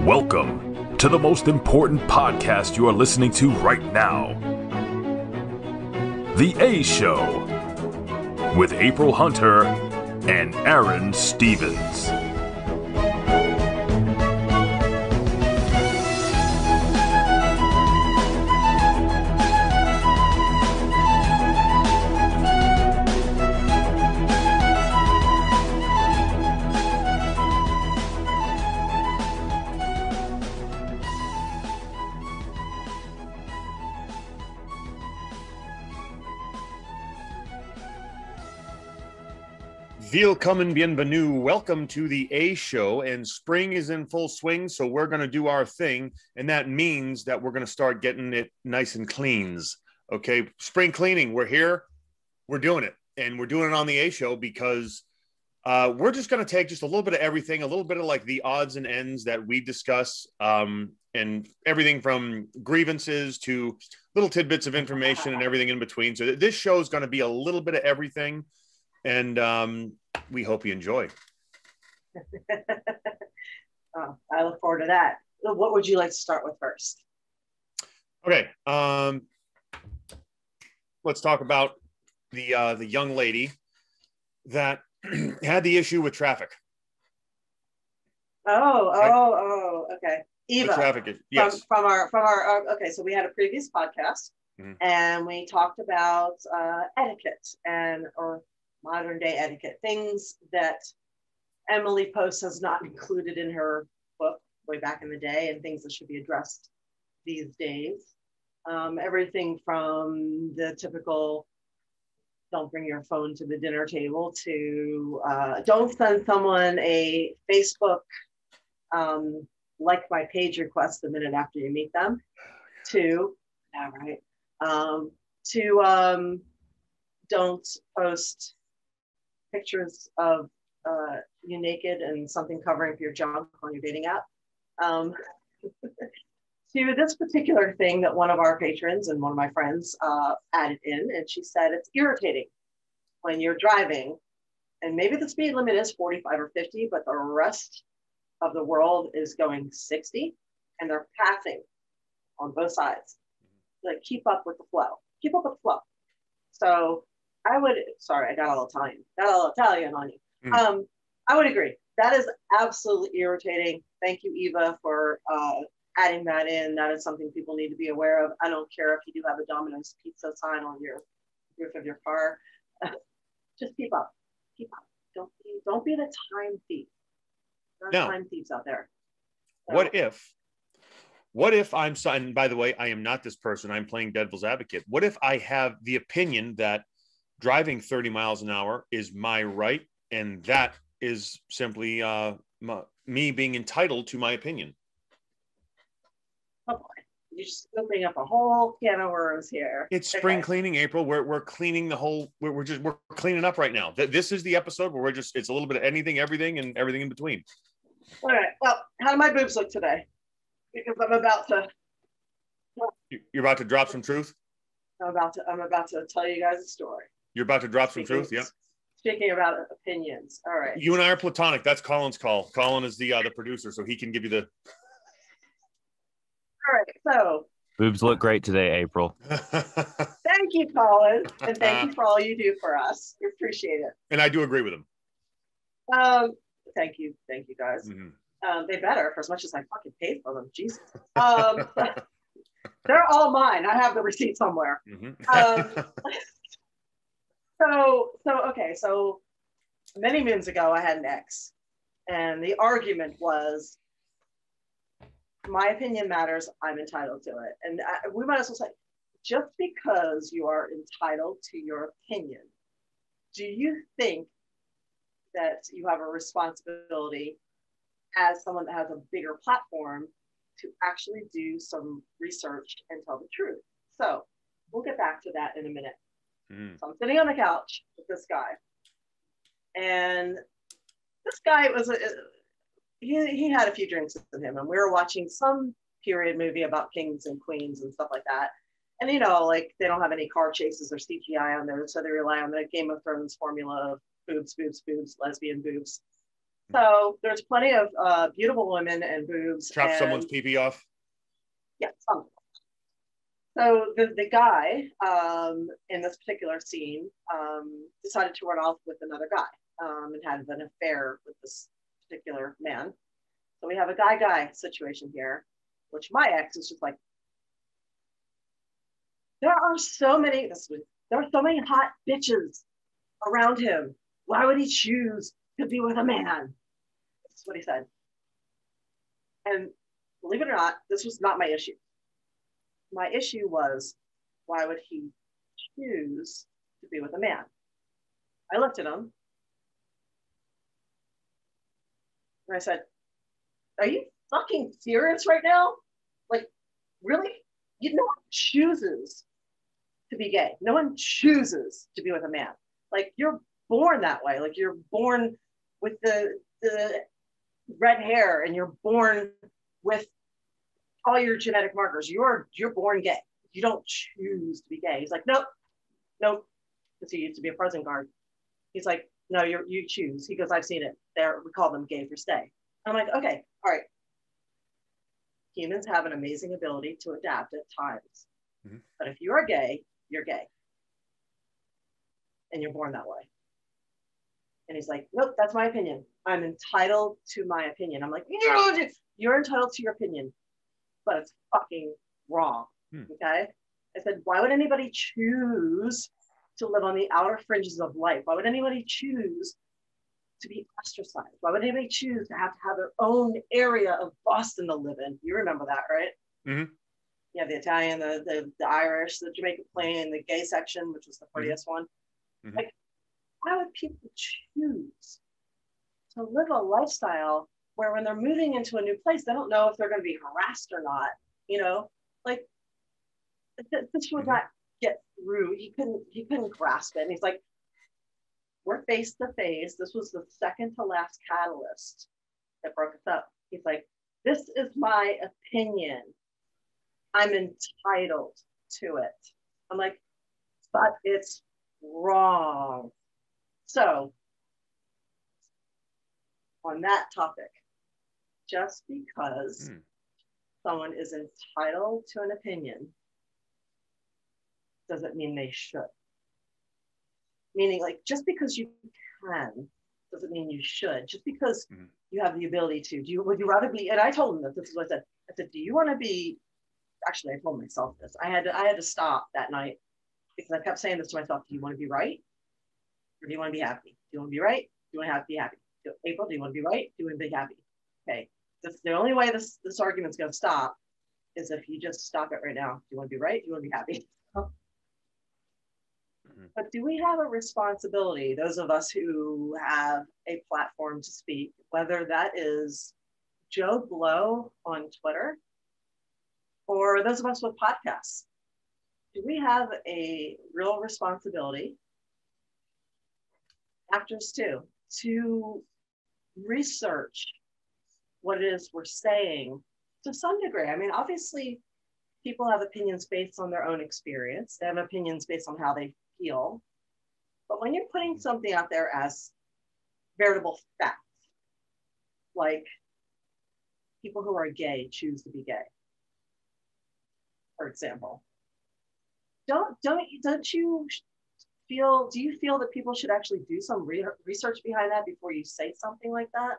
Welcome to the most important podcast you are listening to right now. The A Show with April Hunter and Aron Stevens. Willkommen, bienvenue. Welcome to the A Show, and spring is in full swing, so we're going to do our thing, and that means that we're going to start getting it nice and cleans. Okay, spring cleaning, we're here, we're doing it, and we're doing it on the A Show because we're just going to take just a little bit of everything, a little bit of like the odds and ends that we discuss, and everything from grievances to little tidbits of information and everything in between. So this show is going to be a little bit of everything. And we hope you enjoy. Oh, I look forward to that. What would you like to start with first? Okay. Let's talk about the young lady that had the issue with traffic. Okay. Eva. Traffic, yes. From our okay, so we had a previous podcast and we talked about etiquette or modern day etiquette, things that Emily Post has not included in her book way back in the day, and things that should be addressed these days. Everything from the typical don't bring your phone to the dinner table to don't send someone a Facebook like my page request the minute after you meet them to don't post pictures of you naked and something covering up your junk on your dating app. To this particular thing that one of our patrons and one of my friends added in, and she said it's irritating when you're driving, and maybe the speed limit is 45 or 50, but the rest of the world is going 60, and they're passing on both sides. Like, keep up with the flow. Keep up with the flow. So I would, sorry, I got all Italian on you. I would agree. That is absolutely irritating. Thank you, Eva, for adding that in. That is something people need to be aware of. I don't care if you do have a Domino's pizza sign on your roof of your car. Just keep up. Keep up. Don't be the time thief. There are time thieves out there. So, what if I'm, and by the way, I am not this person, I'm playing devil's advocate. What if I have the opinion that driving 30 miles an hour is my right, and that is simply me being entitled to my opinion? Oh boy, you're just opening up a whole can of worms here. It's spring cleaning, April. We're cleaning the whole. We're cleaning up right now. This is the episode where it's a little bit of anything, everything, and everything in between. All right. Well, how do my boobs look today? Because I'm about to. You're about to drop some truth. I'm about to tell you guys a story. You're about to drop some truth, yeah. Speaking about opinions, all right. You and I are platonic. That's Colin's call. Colin is the producer, so he can give you the. All right, so. Boobs look great today, April. Thank you, Colin, and thank you for all you do for us. We appreciate it. And I do agree with him. Thank you, guys. Mm-hmm. They better, for as much as I fucking paid for them. Jesus. They're all mine. I have the receipt somewhere. Mm-hmm. So many moons ago, I had an ex, and the argument was, my opinion matters, I'm entitled to it. And we might as well say, just because you are entitled to your opinion, do you think that you have a responsibility as someone that has a bigger platform to actually do some research and tell the truth? So we'll get back to that in a minute. So I'm sitting on the couch with this guy, and this guy was he had a few drinks with him, and we were watching some period movie about kings and queens and stuff like that. And like, they don't have any car chases or CGI on there, so they rely on the Game of Thrones formula of boobs, boobs, boobs, lesbian boobs. So there's plenty of beautiful women and boobs. Chop someone's pee-pee off. Yeah, something. So the guy in this particular scene decided to run off with another guy and had an affair with this particular man. So we have a guy situation here, which my ex is just like, there are so many hot bitches around him. Why would he choose to be with a man? That's what he said. And believe it or not, this was not my issue. My issue was, why would he choose to be with a man? I looked at him and I said, are you fucking serious right now? Like, really? No one chooses to be gay. No one chooses to be with a man. Like, you're born that way. Like, you're born with the red hair and you're born with all your genetic markers. You're born gay. You don't choose to be gay. He's like, nope. Because he used to be a prison guard. He's like, no, you choose. He goes, I've seen it. We call them gay for stay. I'm like, okay, all right. Humans have an amazing ability to adapt at times. Mm-hmm. But if you are gay, you're gay. And you're born that way. And he's like, nope, that's my opinion. I'm entitled to my opinion. I'm like, you're entitled to your opinion, but it's fucking wrong. Okay? I said, why would anybody choose to live on the outer fringes of life? Why would anybody choose to be ostracized? Why would anybody choose to have their own area of Boston to live in? You remember that, right? Mm-hmm. Yeah, the Italian, the Irish, the Jamaican Plain, the gay section, which was the prettiest one. Mm-hmm. Like, why would people choose to live a lifestyle where when they're moving into a new place, they don't know if they're going to be harassed or not? You know, like this would not get through. He couldn't grasp it. And he's like, we're face to face. This was the second to last catalyst that broke us up. He's like, this is my opinion. I'm entitled to it. I'm like, but it's wrong. So on that topic, just because someone is entitled to an opinion doesn't mean they should. Meaning, like, just because you can doesn't mean you should. Just because you have the ability to. Would you rather be? And I told him that this is what I said. I said, do you want to be? Actually, I told myself this. I had to stop that night because I kept saying this to myself. Do you want to be right, or do you want to be happy? Do you want to be right? Do you want to be happy? April, do you want to be right? Do you want to be happy? Okay. That's the only way this argument's going to stop is if you just stop it right now. Do you want to be right? Do you want to be happy? But do we have a responsibility, those of us who have a platform to speak, whether that is Joe Blow on Twitter or those of us with podcasts, do we have a real responsibility, actors too, to research what it is we're saying to some degree? I mean, obviously, people have opinions based on their own experience. They have opinions based on how they feel. But when you're putting something out there as veritable facts, like people who are gay choose to be gay, for example, do you feel that people should actually do some research behind that before you say something like that?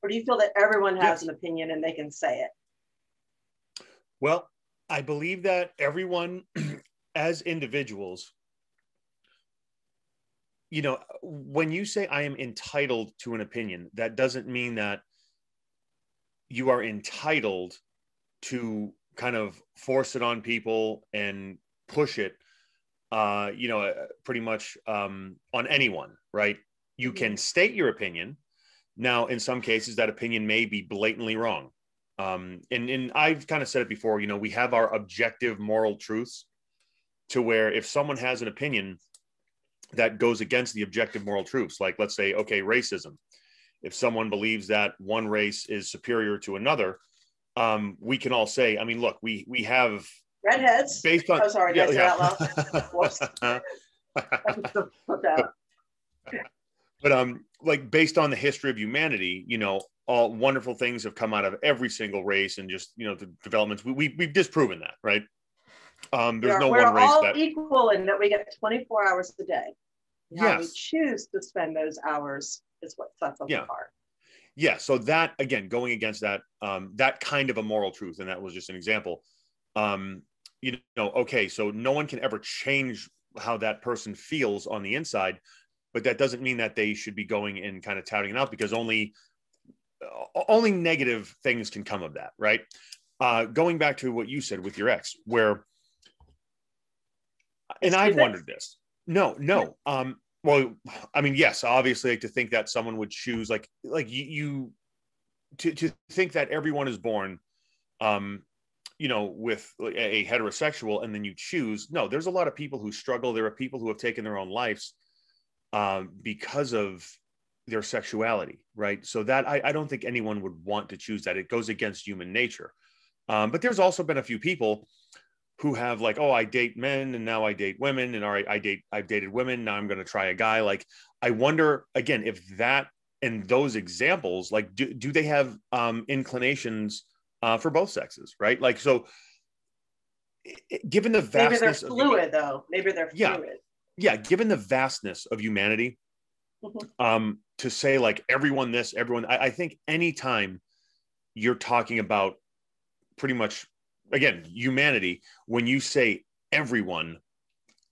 Or do you feel that everyone has an opinion and they can say it? Well, I believe that everyone as individuals, you know, when you say I am entitled to an opinion, that doesn't mean that you are entitled to kind of force it on people and push it, pretty much on anyone, right? You can state your opinion. Now, in some cases, that opinion may be blatantly wrong. And I've kind of said it before, you know, we have our objective moral truths to where if someone has an opinion that goes against the objective moral truths, like let's say, okay, racism. If someone believes that one race is superior to another, we can all say, I mean, look, we have redheads based on. Oh, sorry, did I say that loud? Whoops. But like based on the history of humanity, all wonderful things have come out of every single race, and just the developments. We've disproven that, right? There's no we're one race all that equal in that we get 24 hours a day. How we yes. choose to spend those hours is what sets us apart. Yeah. So that, again, going against that, that kind of a moral truth, and that was just an example. Okay, so no one can ever change how that person feels on the inside, but that doesn't mean that they should be going and kind of touting it out, because only negative things can come of that, right? Going back to what you said with your ex, where, and I've wondered this. No. Well, I mean, yes, obviously, like, to think that someone would choose, like you to think that everyone is born, with a heterosexual, and then you choose. No, there's a lot of people who struggle. There are people who have taken their own lives because of their sexuality, right? So that I don't think anyone would want to choose that. It goes against human nature. But there's also been a few people who have, like, oh, I date men and now I date women, and all right, I've dated women, now I'm going to try a guy. Like, I wonder again if that, and those examples, like, do they have inclinations for both sexes, right? Like, so given the vastness, maybe they're fluid, though. Maybe they're fluid. Yeah, given the vastness of humanity, to say like everyone this, everyone, I think anytime you're talking about pretty much, again, humanity, when you say everyone,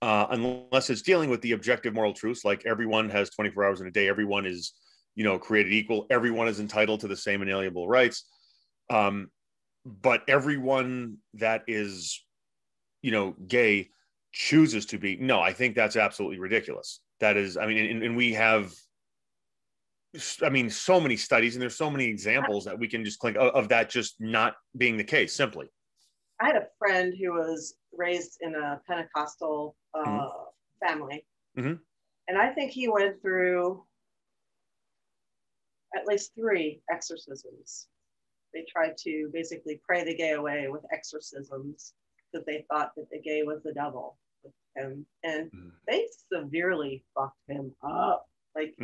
unless it's dealing with the objective moral truths, like everyone has 24 hours in a day, everyone is, created equal, everyone is entitled to the same inalienable rights. But everyone that is, gay chooses to be. No, I think that's absolutely ridiculous. That is, I mean, and we have, I mean, so many studies, and there's so many examples that we can just click of that just not being the case, simply. I had a friend who was raised in a Pentecostal family. Mm-hmm. And I think he went through at least 3 exorcisms. They tried to basically pray the gay away with exorcisms because they thought that the gay was the devil with him. And they severely fucked him up. Like,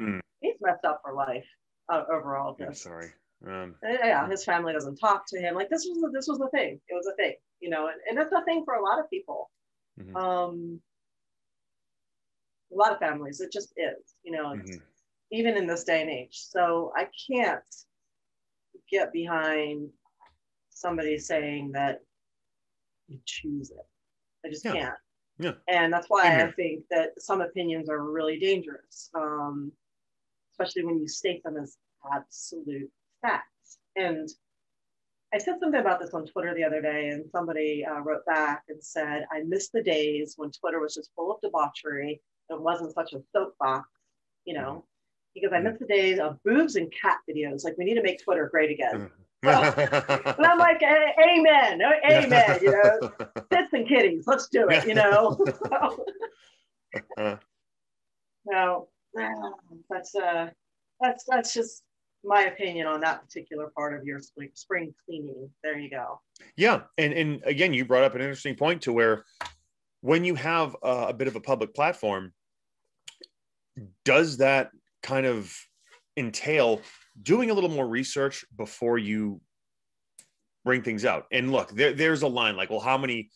he's messed up for life overall. I'm sorry. Yeah, his family doesn't talk to him. Like, this was the thing. It was a thing, and it's a thing for a lot of people. Mm-hmm. A lot of families, it just is, even in this day and age. So I can't get behind somebody saying that you choose it. I just can't. Yeah. And that's why I think that some opinions are really dangerous, especially when you state them as absolute facts. And I said something about this on Twitter the other day, and somebody wrote back and said, I miss the days when Twitter was just full of debauchery. It wasn't such a soapbox, because I miss the days of boobs and cat videos. Like, we need to make Twitter great again. And I'm like, amen, tits and kitties, let's do it, No, that's just my opinion on that particular part of your spring cleaning. There you go. Yeah, and again, you brought up an interesting point to where, when you have a bit of a public platform, does that kind of entail doing a little more research before you bring things out? And look, there's a line, like, well, how many,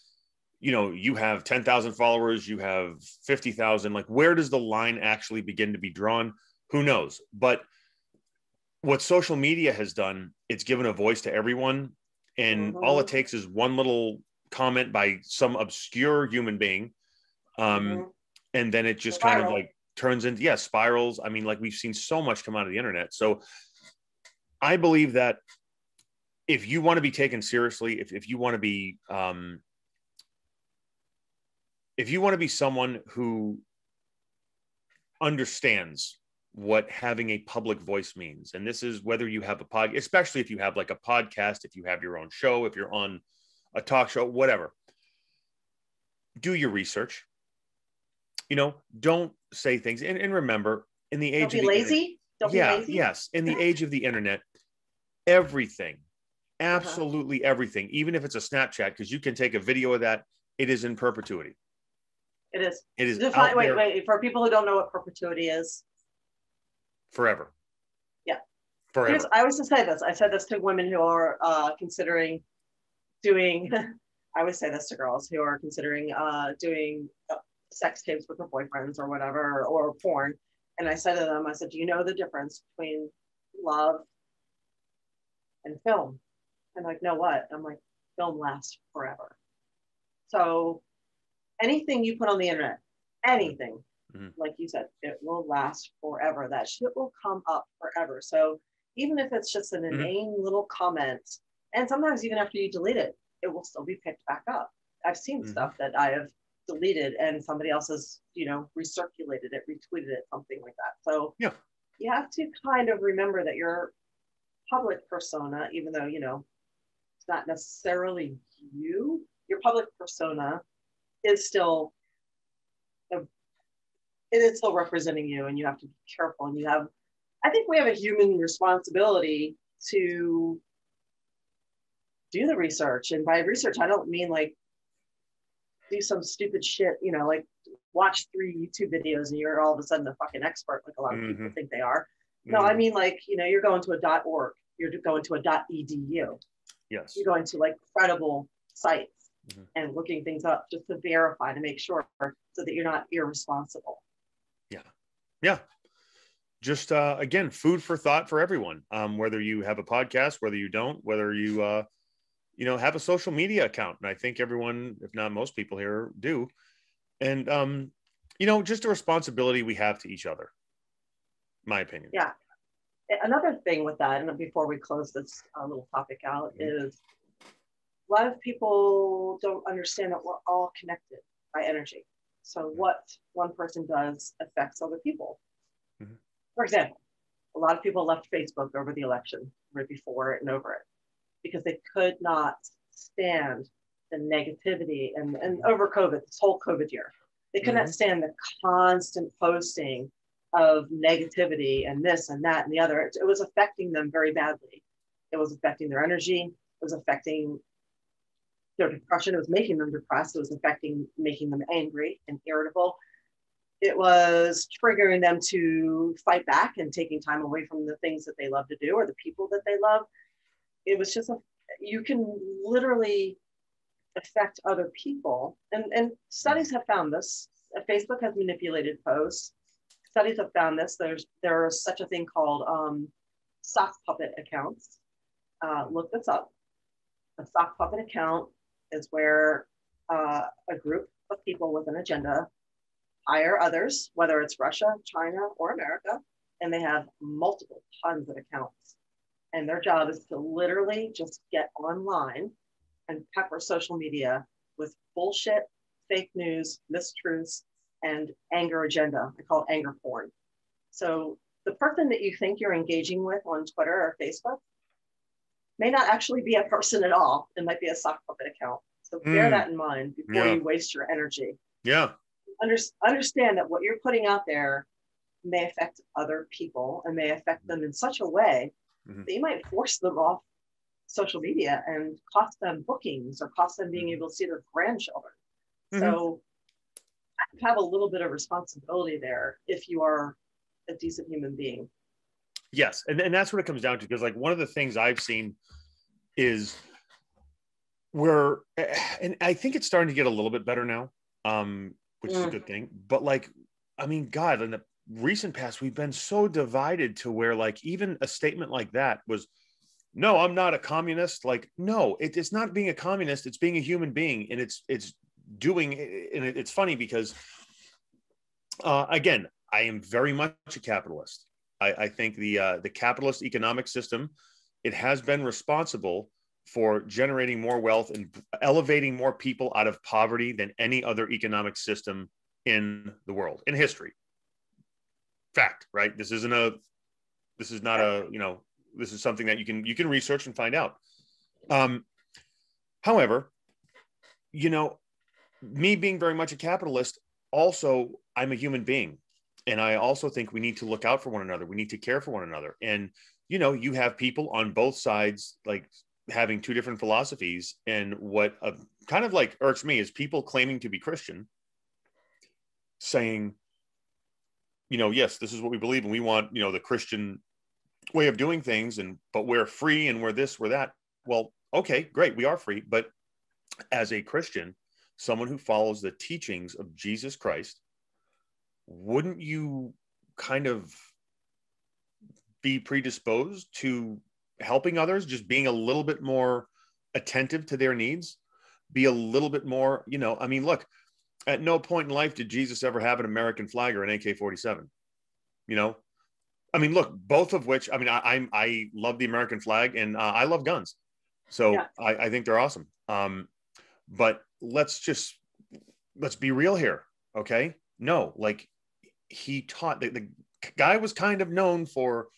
you have 10,000 followers, you have 50,000, like, where does the line actually begin to be drawn? Who knows? But what social media has done, it's given a voice to everyone. And all it takes is one little comment by some obscure human being. And then it just kind of like turns into, spirals. I mean, like, we've seen so much come out of the internet. So I believe that if you want to be taken seriously, if you want to be, someone who understands what having a public voice means, and this is whether you have a especially if you have like a podcast, if you have your own show, if you're on a talk show, whatever, do your research. Don't say things. And remember, in the age of the lazy. Don't be lazy. Yes. In the age of the internet, everything, absolutely everything, even if it's a Snapchat, because you can take a video of that, it is in perpetuity. It is. It is. Wait. For people who don't know what perpetuity is. forever. Yeah. Forever. I always say this. I said this to women who are considering doing, I always say this to girls who are considering doing sex tapes with their boyfriends or whatever, or porn. And I said to them, I said, do you know the difference between love and film? And like, no, what? I'm like, film lasts forever. So anything you put on the internet, anything, like you said, it will last forever. That shit will come up forever. So even if it's just an inane little comment, and sometimes even after you delete it, it will still be picked back up. I've seen stuff that I have deleted and somebody else has, recirculated it, retweeted it, something like that. So yeah, you have to kind of remember that your public persona, even though, it's not necessarily you, your public persona is still, it is still representing you, and you have to be careful. And I think we have a human responsibility to do the research. And by research, I don't mean like do some stupid shit, like watch 3 YouTube videos and you're all of a sudden a fucking expert, like a lot of people think they are. No, I mean like, you're going to a .org, you're going to a .edu. Yes. You're going to like credible sites and looking things up just to verify, to make sure, so that you're not irresponsible. Yeah. Yeah. Just, again, food for thought for everyone. Whether you have a podcast, whether you don't, whether you, have a social media account. And I think everyone, if not most people here, do. And, just a responsibility we have to each other, my opinion. Yeah. Another thing with that, and before we close this little topic out, is a lot of people don't understand that we're all connected by energy. So what one person does affects other people. For example, a lot of people left Facebook over the election, right before it and over it, because they could not stand the negativity and over COVID, this whole COVID year. They could not stand the constant posting of negativity and this and that and the other. It was affecting them very badly. It was affecting their energy. It was affecting their depression. It was making them depressed. It was making them angry and irritable. It was triggering them to fight back and taking time away from the things that they love to do or the people that they love. It was just, you can literally affect other people. And studies have found this. Facebook has manipulated posts. Studies have found this. There's such a thing called sock puppet accounts. Look this up. A sock puppet account is where a group of people with an agenda hire others, whether it's Russia, China, or America, and they have multiple tons of accounts. And their job is to literally just get online and pepper social media with bullshit, fake news, mistruths, and anger agenda. I call it anger porn. So the person that you think you're engaging with on Twitter or Facebook may not actually be a person at all. It might be a sock puppet account. So bear that in mind before you waste your energy. Yeah. Understand that what you're putting out there may affect other people and may affect them in such a way that you might force them off social media and cost them bookings or cost them being able to see their grandchildren. So have a little bit of responsibility there if you are a decent human being. Yes. And that's what it comes down to. Because like one of the things I've seen is and I think it's starting to get a little bit better now, which is a good thing. But like, I mean, God, in the recent past, we've been so divided to where like even a statement like that was, no, I'm not a communist. Like, no, it's not being a communist. It's being a human being. And it's doing, and it's funny because, again, I am very much a capitalist. I think the capitalist economic system, it has been responsible for generating more wealth and elevating more people out of poverty than any other economic system in the world, in history. Fact, right? This is something that you can research and find out. However, me being very much a capitalist, also, I'm a human being. And I also think we need to look out for one another. We need to care for one another. And, you have people on both sides, like having two different philosophies. And what kind of like irks me is people claiming to be Christian saying, yes, this is what we believe, and we want, the Christian way of doing things, but we're free and we're this, we're that. Well, okay, great, we are free, but as a Christian, someone who follows the teachings of Jesus Christ, wouldn't you kind of be predisposed to helping others, just being a little bit more attentive to their needs, be a little bit more, look, at no point in life did Jesus ever have an American flag or an AK-47, look, both of which, I love the American flag, and I love guns. So yeah. I think they're awesome. But let's be real here. Okay. No, like, he taught, the guy was kind of known for,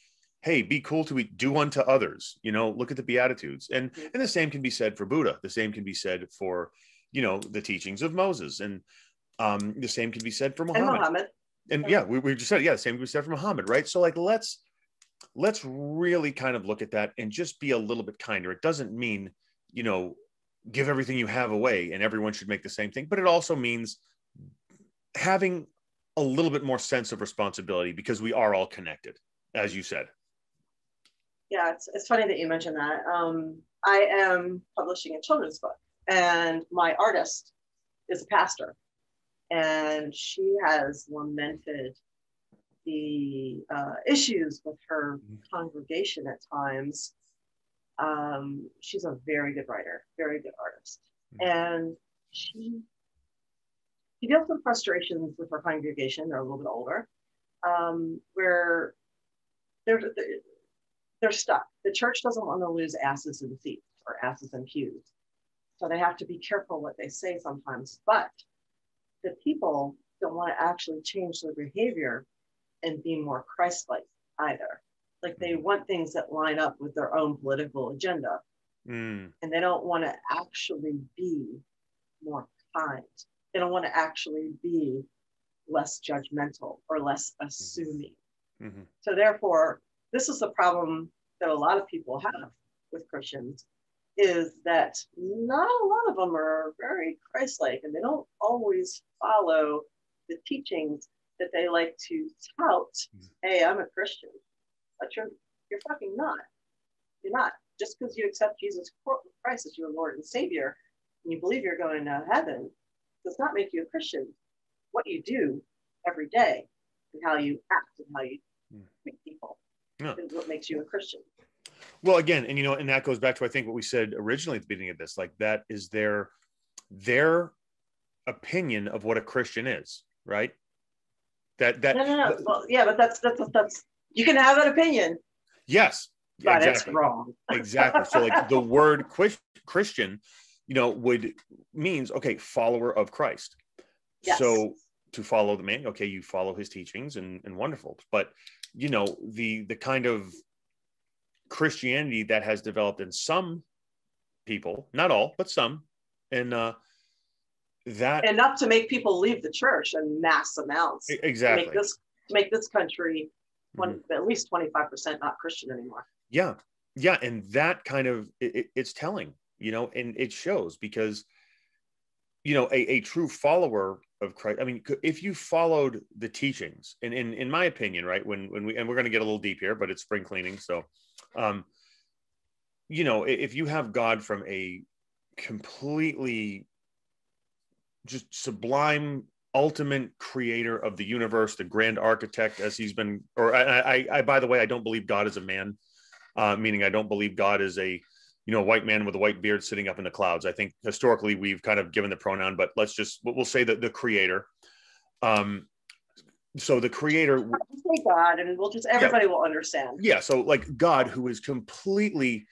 hey, be cool to do unto others, look at the Beatitudes. And the same can be said for Buddha. The same can be said for, the teachings of Moses. And the same can be said for Muhammad. And yeah, we just said, the same can be said for Muhammad, right? So like, let's really kind of look at that and just be a little bit kinder. It doesn't mean, give everything you have away and everyone should make the same thing, but it also means having a little bit more sense of responsibility, because we are all connected, as you said. Yeah, it's funny that you mentioned that. I am publishing a children's book, and my artist is a pastor, and she has lamented the issues with her congregation at times. She's a very good writer, very good artist, and she deals with frustrations with her congregation. They're a little bit older, where they're stuck. The church doesn't want to lose asses in seats or asses in pews. So they have to be careful what they say sometimes. But the people don't want to actually change their behavior and be more Christ-like either. Like, they want things that line up with their own political agenda. And they don't want to actually be more kind. They don't want to actually be less judgmental or less assuming. So therefore, this is the problem that a lot of people have with Christians, is that not a lot of them are very Christ-like, and they don't always follow the teachings that they like to tout. Hey, I'm a Christian, but you're fucking not. You're not. Just because you accept Jesus Christ as your Lord and Savior, and you believe you're going to heaven, does not make you a Christian. What you do every day, and how you act, and how you treat people, is what makes you a Christian. Well, again, and and that goes back to, I think, what we said originally at the beginning of this. Like, that is their opinion of what a Christian is, right? No. Well, yeah, but that's you can have an opinion. Yes, but exactly. It's wrong. Exactly. So, like, the word Christian, means, okay, follower of Christ. Yes. So to follow the man, okay, you follow his teachings, and wonderful. But the kind of Christianity that has developed in some people, not all, but some, and that enough to make people leave the church in mass amounts. Exactly. To make this country at least 25% not Christian anymore. Yeah, and that kind of it's telling, and it shows, because a true follower of Christ. I mean, if you followed the teachings, and in my opinion, right, when we, and we're going to get a little deep here, but it's spring cleaning, so if you have God from a completely just sublime, ultimate creator of the universe, the grand architect, as he's been, or I by the way, I don't believe God is a man, meaning I don't believe God is a white man with a white beard sitting up in the clouds. I think historically we've kind of given the pronoun, but we'll say that the creator. So the creator, say God, and everybody will understand. Yeah. So like God, who is completely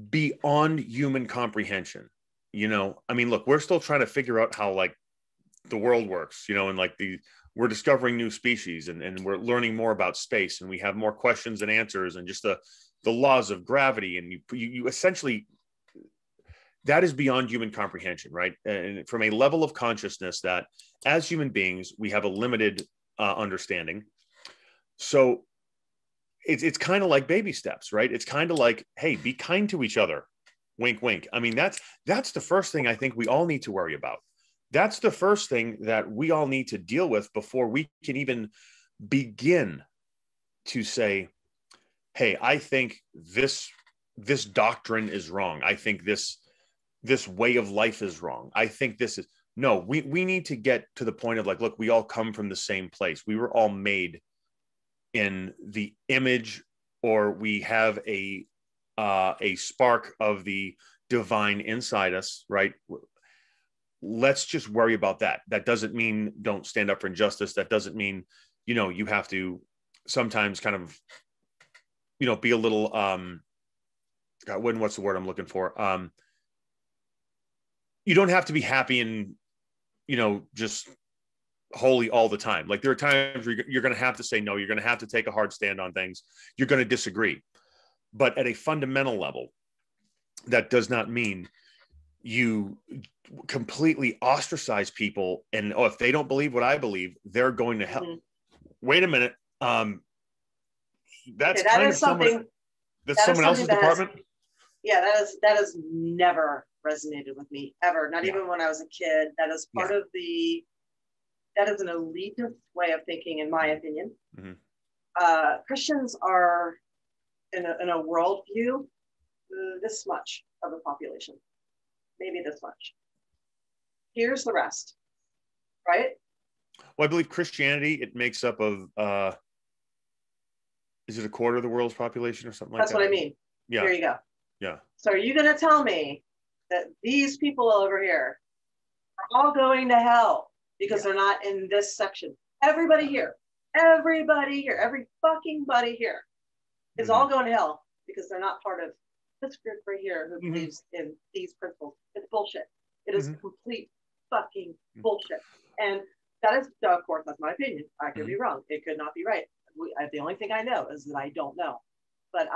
beyond human comprehension, look, we're still trying to figure out how, like, the world works, and like we're discovering new species, and we're learning more about space, and we have more questions and answers, and just the laws of gravity. And you essentially, that is beyond human comprehension, right? And from a level of consciousness that as human beings, we have a limited understanding. So it's kind of like baby steps, right? It's kind of like, hey, be kind to each other. Wink, wink. I mean, that's the first thing I think we all need to worry about. That's the first thing that we all need to deal with before we can even begin to say, hey, I think this doctrine is wrong. I think this way of life is wrong. I think this is no, we need to get to the point of like, look, we all come from the same place. We were all made in the image, or we have a spark of the divine inside us, right? Let's just worry about that. That doesn't mean don't stand up for injustice. That doesn't mean, you have to sometimes kind of, be a little, God, what's the word I'm looking for? You don't have to be happy and, just holy all the time. Like there are times where you're going to have to say no. You're going to have to take a hard stand on things. You're going to disagree. But at a fundamental level, that does not mean you completely ostracize people. And if they don't believe what I believe, they're going to hell. Mm-hmm. Wait a minute. That's okay, kind of something. That's someone else's department. That has never resonated with me ever. Not even when I was a kid. That is part of that is an elitist way of thinking, in my opinion. Mm-hmm. Christians are in a worldview this much of the population, maybe this much. Here's the rest, right? Well, I believe Christianity, it makes up of, is it a quarter of the world's population or something like that? That's what I mean. Yeah. Here you go. Yeah. So are you going to tell me that these people over here are all going to hell because they're not in this section? Everybody here, every fucking buddy here is all going to hell because they're not part of this group right here who believes in these principles. It's bullshit. It is complete fucking bullshit. And that is, of course, that's my opinion. I could be wrong. It could not be right. The only thing I know is that I don't know. But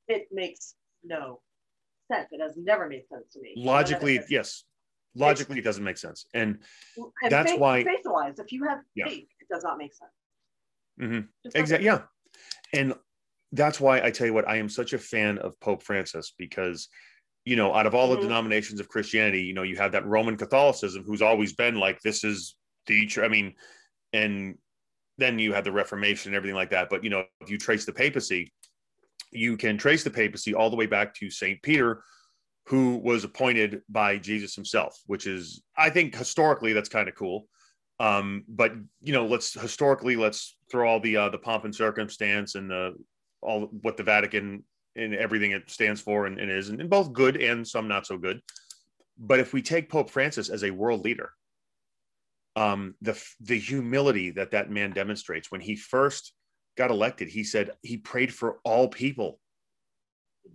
it makes no sense. It has never made sense to me. Logically, yes. Logically, it doesn't make sense. And that's why... Faith-wise, if you have faith, it does not make sense. Mm-hmm. Exactly. Yeah. And that's why I tell you what, I am such a fan of Pope Francis, because, out of all the denominations of Christianity, you have that Roman Catholicism who's always been like, this is the, and then you have the Reformation and everything like that. But, if you trace the papacy, you can trace the papacy all the way back to St. Peter, who was appointed by Jesus himself, which is, I think historically, that's kind of cool. But, let's throw all the pomp and circumstance and all what the Vatican and everything it stands for and is, and both good and some not so good. But if we take Pope Francis as a world leader, the humility that man demonstrates when he first got elected, he said he prayed for all people.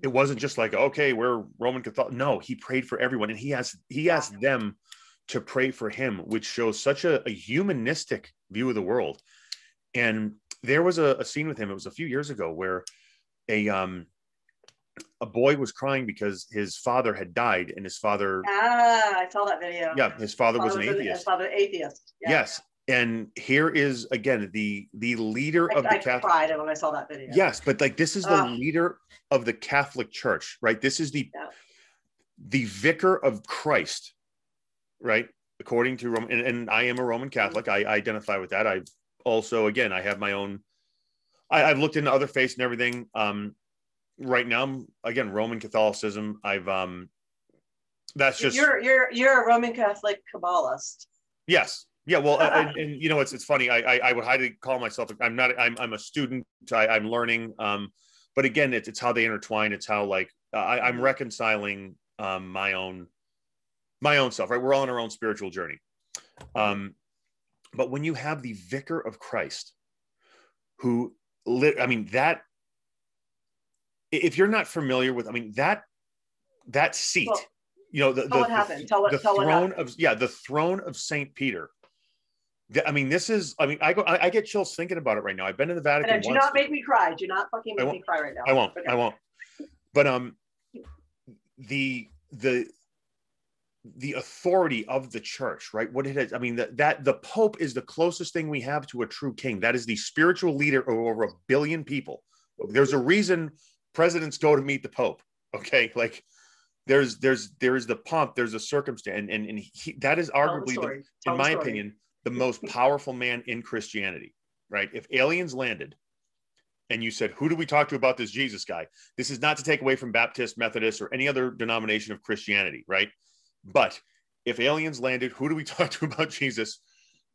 It wasn't just like, okay, we're Roman Catholic. No, he prayed for everyone, and he asked them to pray for him, which shows such a humanistic view of the world. And there was a scene with him. It was a few years ago where a boy was crying because his father had died, and his father. I saw that video. Yeah, his father was an atheist. His father, atheist. Yeah. Yes, and here is again the leader of the Catholic. I cried when I saw that video. Yes, but like this is the leader of the Catholic Church, right? This is the vicar of Christ, right? According to Roman, and I am a Roman Catholic. I identify with that. I've also, again, I have my own. I've looked into other faiths and everything. Right now, I'm, again, Roman Catholicism. That's just you're a Roman Catholic Kabbalist. Yes. Yeah. Well, and it's funny. I would highly call myself. I'm not. I'm a student. I'm learning. But again, it's how they intertwine. It's how I'm reconciling my own self. Right. We're all on our own spiritual journey. But when you have the vicar of Christ, who that. If you're not familiar with, that seat, what happened? The throne of St. Peter. This is, I get chills thinking about it right now. I've been in the Vatican once. Do not make me cry. Do not fucking make me cry right now. I won't. Okay. I won't. But the authority of the church, right? What it is, that the Pope is the closest thing we have to a true king. That is the spiritual leader of over 1 billion people. There's a reason presidents go to meet the Pope. Okay, like there is the pomp, there's a circumstance, and that is arguably, in my opinion, the most powerful man in Christianity, right? If aliens landed and you said, who do we talk to about this Jesus guy? This is not to take away from Baptist, Methodist, or any other denomination of Christianity, right? But if aliens landed, who do we talk to about Jesus?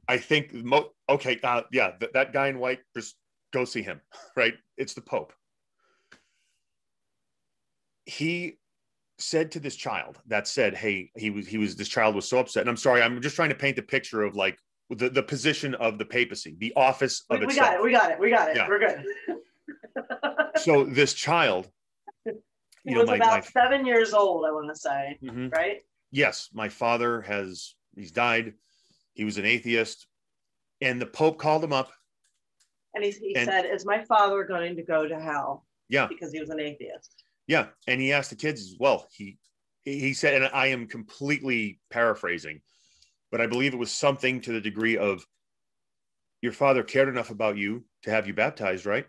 I think, that guy in white, just go see him, right? It's the Pope. He said to this child that said, hey, this child was so upset. And I'm sorry, I'm just trying to paint the picture of like the position of the papacy, the office of itself. We got it. Yeah. We're good. So this child, he was about 7 years old, I want to say, right? Yes. My father he's died. He was an atheist. And the Pope called him up. And he said, is my father going to go to hell? Yeah. Because he was an atheist. Yeah. And he asked the kids as well. He said, and I am completely paraphrasing, but I believe it was something to the degree of, your father cared enough about you to have you baptized, right?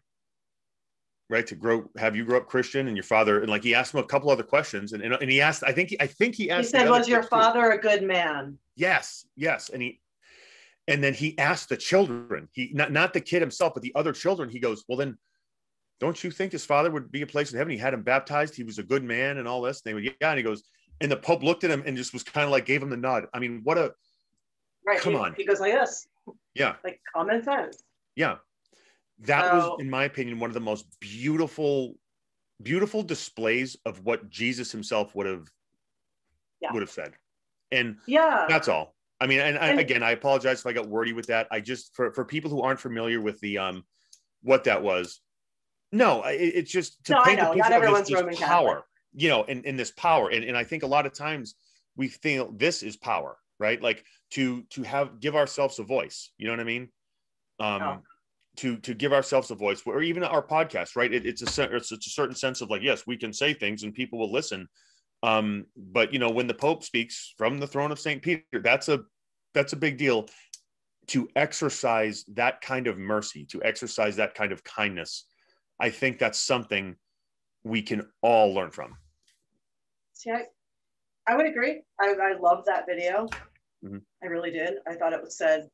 Right. Have you grow up Christian, and your father, and like he asked him a couple other questions, and he asked, I think he asked. He said, was your father a good man? Yes. And then he asked the children, not the kid himself, but the other children. He goes, well, then don't you think his father would be a place in heaven? He had him baptized. He was a good man and all this. And they would, yeah. And he goes, and the Pope looked at him and just was kind of like, gave him the nod. I mean, come on. He goes like this. Yeah. Like common sense. Yeah. That was, in my opinion, one of the most beautiful displays of what Jesus himself would have said. And that's all. I mean, and again, I apologize if I got wordy with that. I just, for people who aren't familiar with the, what that was. No, it's just to paint the picture of this power, and this power. And I think a lot of times we feel this is power, right? Like to give ourselves a voice, you know what I mean? To give ourselves a voice, or even our podcast, right? It's a certain sense of like, yes, we can say things and people will listen. But when the Pope speaks from the throne of St. Peter, that's a big deal. To exercise that kind of mercy, to exercise that kind of kindness, I think that's something we can all learn from. See, I would agree. I love that video. I really did. I thought it said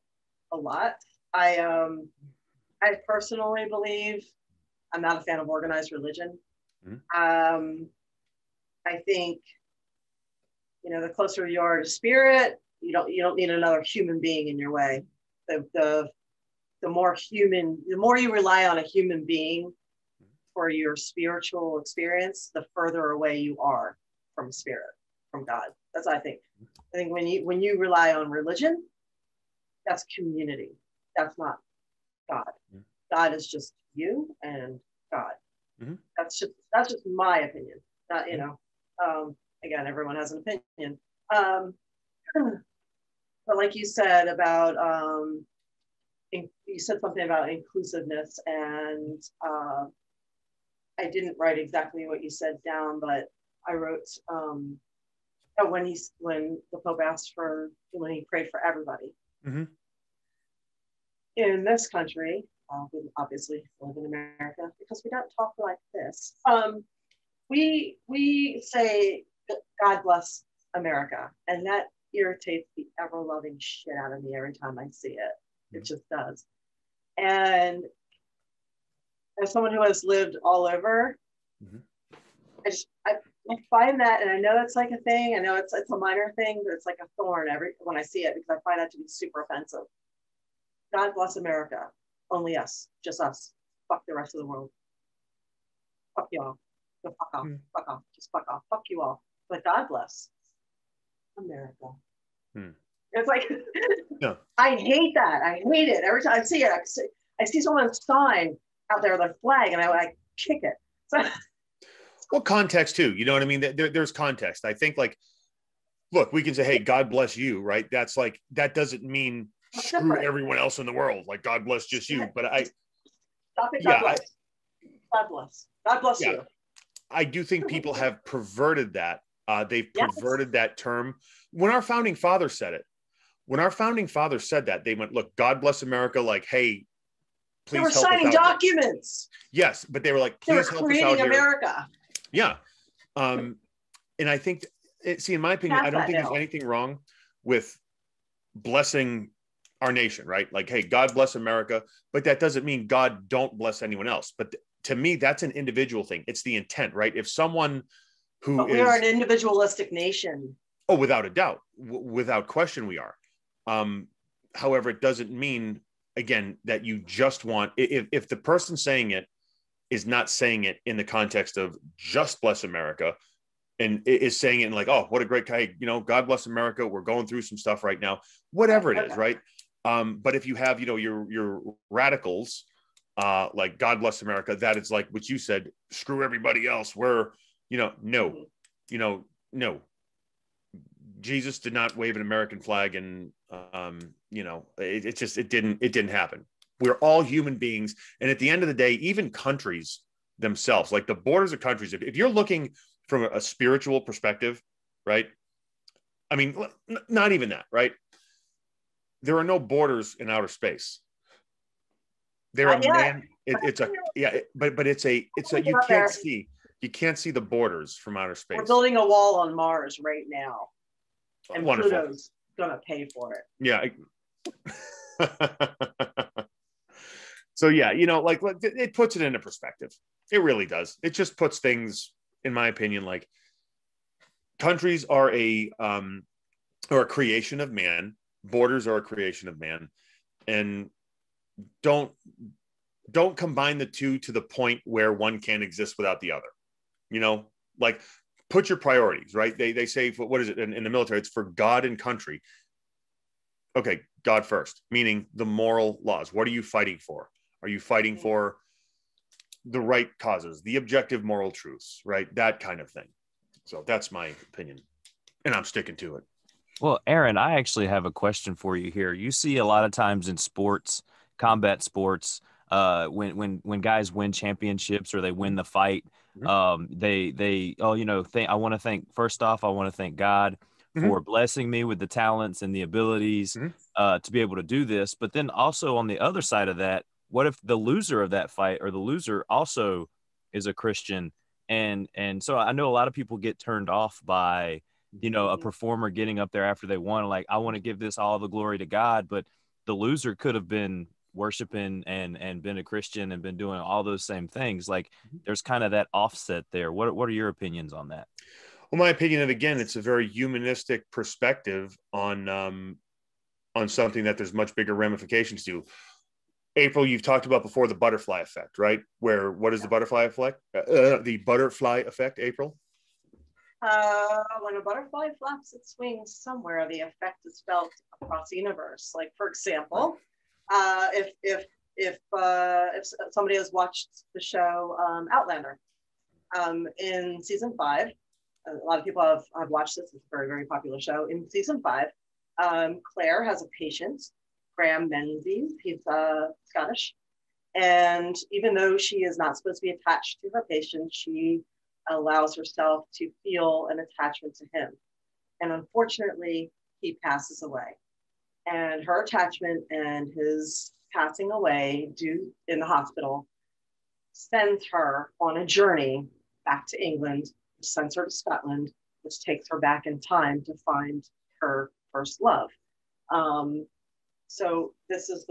a lot. I personally believe, I'm not a fan of organized religion. I think, the closer you are to spirit, you don't need another human being in your way. The more you rely on a human being for your spiritual experience, the further away you are from spirit, from God. That's what I think. I think when you rely on religion, that's community. That's not God. God is just you and God. That's just my opinion. Not, again, everyone has an opinion. But like you said about, you said something about inclusiveness, and I didn't write exactly what you said down, but I wrote when the Pope asked when he prayed for everybody. In this country, we obviously live in America because we don't talk like this. We say God bless America, and that irritates the ever-loving shit out of me every time I see it. It just does. And as someone who has lived all over, I find that, and I know it's like a thing. I know it's a minor thing, but it's like a thorn when I see it, because I find that to be super offensive. God bless America. Only us, just us. Fuck the rest of the world. Fuck y'all. Go fuck off. Fuck off. Just fuck off. Fuck you all. But God bless America. It's like, I hate that. I hate it. Every time I see it, I see someone's sign out there, their flag, and I kick it. So, well, context too. You know what I mean? There's context. I think, like, look, we can say, hey, God bless you, right? That's like, that doesn't mean screw everyone else in the world. Like, God bless just you. But stop it. God bless. God bless. God bless you. I do think people have perverted that. They've perverted that term. When our founding fathers said that, they went, look, God bless America. Like, hey, please help us out. They were signing documents. Yes, but they were like, please help us out here. America. Yeah. And I think, in my opinion, I don't think there's anything wrong with blessing our nation, right? Like, hey, God bless America, but that doesn't mean God don't bless anyone else. But to me, that's an individual thing. It's the intent, right? If someone who we are an individualistic nation. Oh, without a doubt, without question, we are. However, it doesn't mean, again, that you just want, if the person saying it is not saying it in the context of just bless America, and is saying it in like, oh, what a great guy, God bless America, we're going through some stuff right now, whatever it is, right? But if you have, your radicals, like God bless America, that is like what you said, screw everybody else. No. Jesus did not wave an American flag, and it didn't happen. We're all human beings, and at the end of the day, even countries themselves, like the borders of countries, if you're looking from a spiritual perspective, right? I mean, not even that, right? There are no borders in outer space. But you can't see the borders from outer space. We're building a wall on Mars right now. And wonderful. Pluto's gonna pay for it. Yeah. So yeah, like it puts it into perspective. It really does. It just puts things, in my opinion, like countries are a creation of man. Borders are a creation of man, and don't combine the two to the point where one can't exist without the other. Like, put your priorities, right? They say, what is it in the military? It's for God and country. Okay, God first, meaning the moral laws. What are you fighting for? Are you fighting for the right causes, the objective moral truths, right? That kind of thing. So that's my opinion, and I'm sticking to it. Well, Aaron, I actually have a question for you here. You see a lot of times in sports, combat sports, when guys win championships or they win the fight, I want to thank God for blessing me with the talents and the abilities to be able to do this. But then also on the other side of that, what if the loser of that fight or the loser also is a Christian? And so I know a lot of people get turned off by, a performer getting up there after they won, like, I want to give this all the glory to God, but the loser could have been worshiping and been a Christian and been doing all those same things. Like, there's kind of that offset there. What are your opinions on that? Well, my opinion, and again, it's a very humanistic perspective on something that there's much bigger ramifications to. April, you've talked about before the butterfly effect, right? What is the butterfly effect? The butterfly effect, April? When a butterfly flaps its wings somewhere, the effect is felt across the universe. Like, for example, if somebody has watched the show Outlander, in season 5, a lot of people have watched this. It's a very, very popular show. In season 5, Claire has a patient, Graham Menzies. He's Scottish, and even though she is not supposed to be attached to her patient, she allows herself to feel an attachment to him. And unfortunately, he passes away. And her attachment and his passing away in the hospital sends her on a journey back to England, which sends her to Scotland, which takes her back in time to find her first love. So this is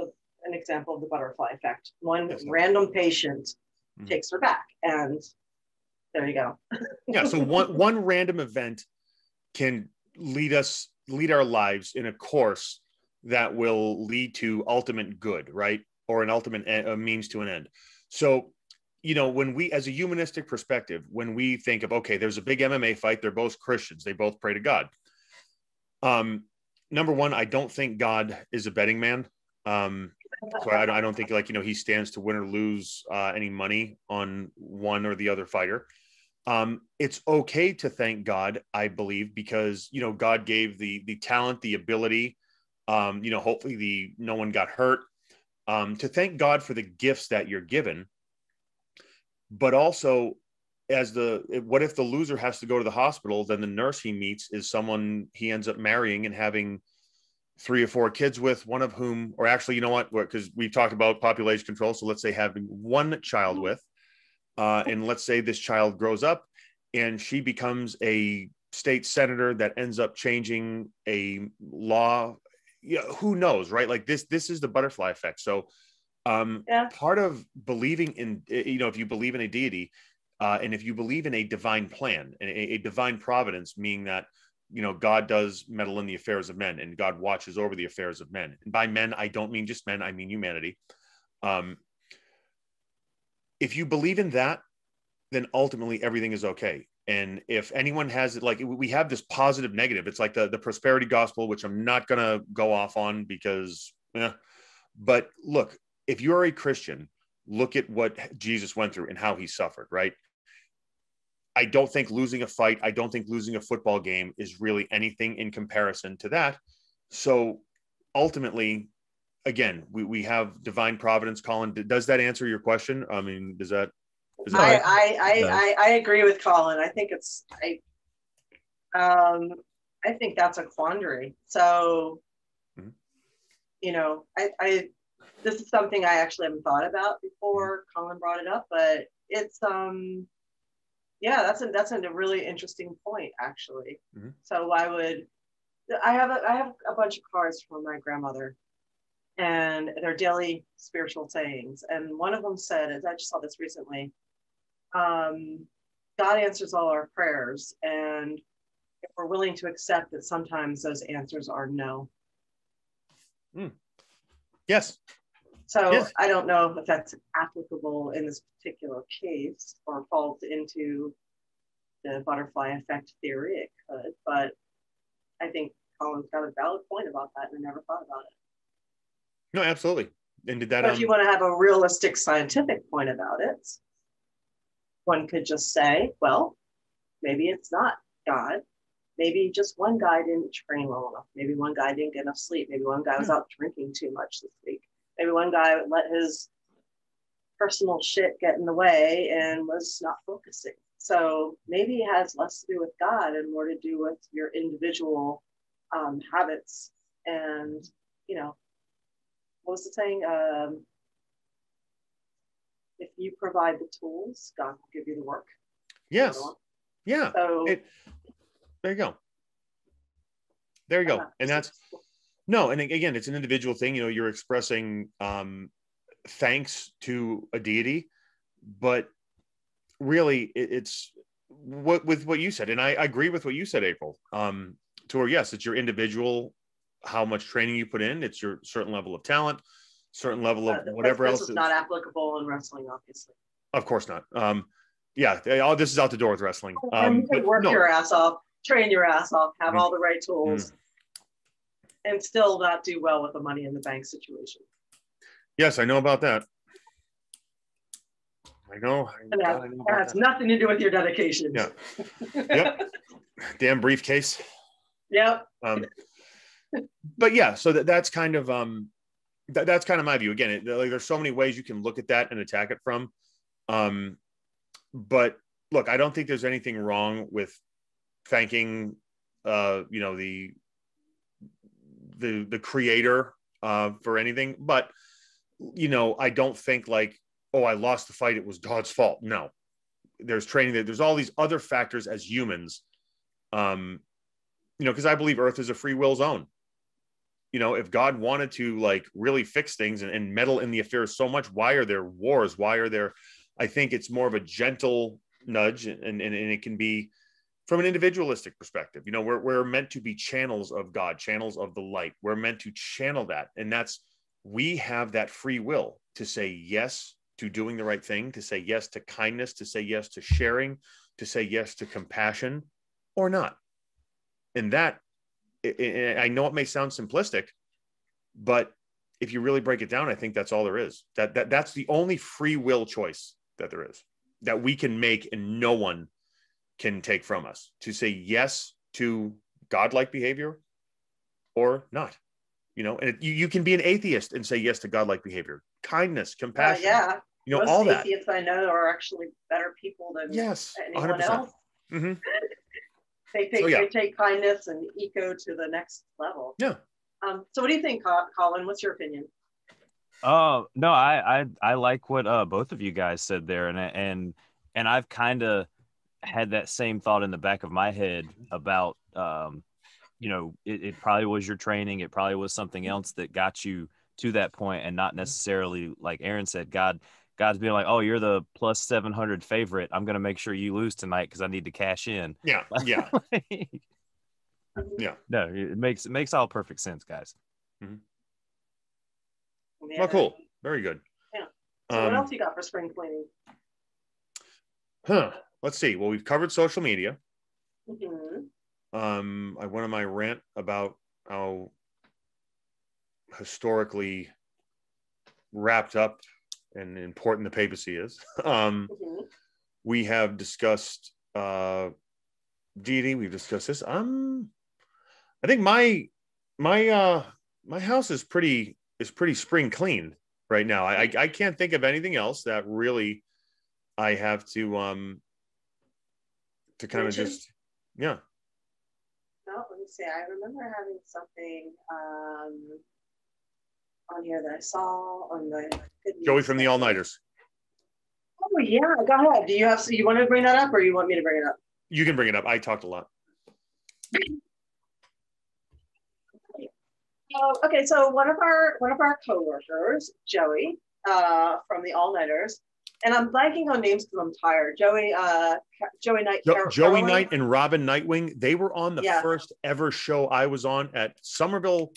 an example of the butterfly effect. One random patient takes her back, and there you go. Yeah. So one random event can lead our lives in a course that will lead to ultimate good, right? Or an ultimate means to an end. So, when we, as a humanistic perspective, when we think of, okay, there's a big MMA fight, they're both Christians, they both pray to God. Number one, I don't think God is a betting man. So I don't think he stands to win or lose any money on one or the other fighter. It's okay to thank God, I believe, because, God gave the talent, the ability, hopefully no one got hurt, to thank God for the gifts that you're given. But also, what if the loser has to go to the hospital? Then the nurse he meets is someone he ends up marrying and having 3 or 4 kids with, one of whom, or actually, because we talked about population control. So let's say having one child with, and let's say this child grows up and she becomes a state senator that ends up changing a law yeah, who knows, right? Like this is the butterfly effect. So part of believing in, if you believe in a deity, and if you believe in a divine plan, a divine providence, meaning that, God does meddle in the affairs of men and God watches over the affairs of men. And by men, I don't mean just men, I mean humanity. If you believe in that, then ultimately everything is okay. And if anyone has it, like we have this positive negative, it's like the prosperity gospel, which I'm not going to go off on because, but look, if you're a Christian, look at what Jesus went through and how he suffered, right? I don't think losing a fight, I don't think losing a football game is really anything in comparison to that. So ultimately, again, we have divine providence. Colin, does that answer your question? I mean, does that? I agree with Colin. I think I think that's a quandary. So, this is something I actually haven't thought about before Colin brought it up, but it's that's a really interesting point actually. So I have a bunch of cards from my grandmother, and they're daily spiritual sayings, and one of them said, as I just saw this recently, God answers all our prayers, and if we're willing to accept that sometimes those answers are no. Yes. So yes. I don't know if that's applicable in this particular case or falls into the butterfly effect theory. It could, but I think Colin's got a valid point about that, and I never thought about it. No, absolutely. And did that? But if you want to have a realistic scientific point about it, one could just say, well, maybe it's not God. Maybe just one guy didn't train well enough. Maybe one guy didn't get enough sleep. Maybe one guy was out drinking too much this week. Maybe one guy let his personal shit get in the way and was not focusing. So maybe it has less to do with God and more to do with your individual habits. And, what was the saying? If you provide the tools, God will give you the work. Yes. Yeah. So there you go. There you go. And that's and again, it's an individual thing. You're expressing thanks to a deity, but really it's with what you said. And I agree with what you said, April. To where, yes, it's your individual, how much training you put in. It's your certain level of talent, certain level of whatever else. This is not applicable in wrestling, obviously. Of course not. This is out the door with wrestling. You can work your ass off, train your ass off, have all the right tools, and still not do well with the money in the bank situation. Yes, I know about that. I know. That has nothing to do with your dedication. Yeah. Yep. Damn briefcase. Yep. But yeah, so that's kind of that's kind of my view. Again, there's so many ways you can look at that and attack it from. But look, I don't think there's anything wrong with thanking, the creator for anything. But I don't think like, oh, I lost the fight, it was God's fault. No, there's training. There's all these other factors as humans. Because I believe Earth is a free will zone. If God wanted to like really fix things and meddle in the affairs so much, why are there wars? Why are there? I think it's more of a gentle nudge, and it can be from an individualistic perspective. We're meant to be channels of God, channels of the light. We're meant to channel that, and we have that free will to say yes to doing the right thing, to say yes to kindness, to say yes to sharing, to say yes to compassion, or not. And that, I know it may sound simplistic, but if you really break it down, I think that's all there is. That's the only free will choice that there is, that we can make and no one can take from us, to say yes to godlike behavior or not. And you can be an atheist and say yes to godlike behavior, kindness, compassion. Most all that. Atheists I know are actually better people than anyone 100%. else. Mm-hmm. They take kindness and eco to the next level. Yeah. So what do you think, Colin? What's your opinion? No, I like what both of you guys said there, and I've kind of had that same thought in the back of my head about you know, it probably was your training. It probably was something else that got you to that point, and not necessarily, like Aaron said, God's being like, oh, you're the plus 700 favorite. I'm going to make sure you lose tonight because I need to cash in. Yeah. Yeah. Yeah. No, it makes all perfect sense, guys. Mm-hmm. Yeah. Oh, cool. Very good. Yeah. So what else you got for spring cleaning? Let's see. Well, we've covered social media. Mm-hmm. I went on my rant about how historically wrapped up and important the papacy is. We have discussed deity. We've discussed this. I think my house is pretty spring clean right now. I can't think of anything else that really I have to kind of just, yeah. No, let me see. I remember having something on here that I saw on the Joey from the All Nighters. Oh yeah, go ahead. Do you want to bring that up, or you want me to bring it up? You can bring it up. I talked a lot. Okay, so one of our coworkers, Joey, from the All Nighters, and I'm blanking on names because I'm tired. Joey Knight and Robin Nightwing. They were on the first ever show I was on at Somerville.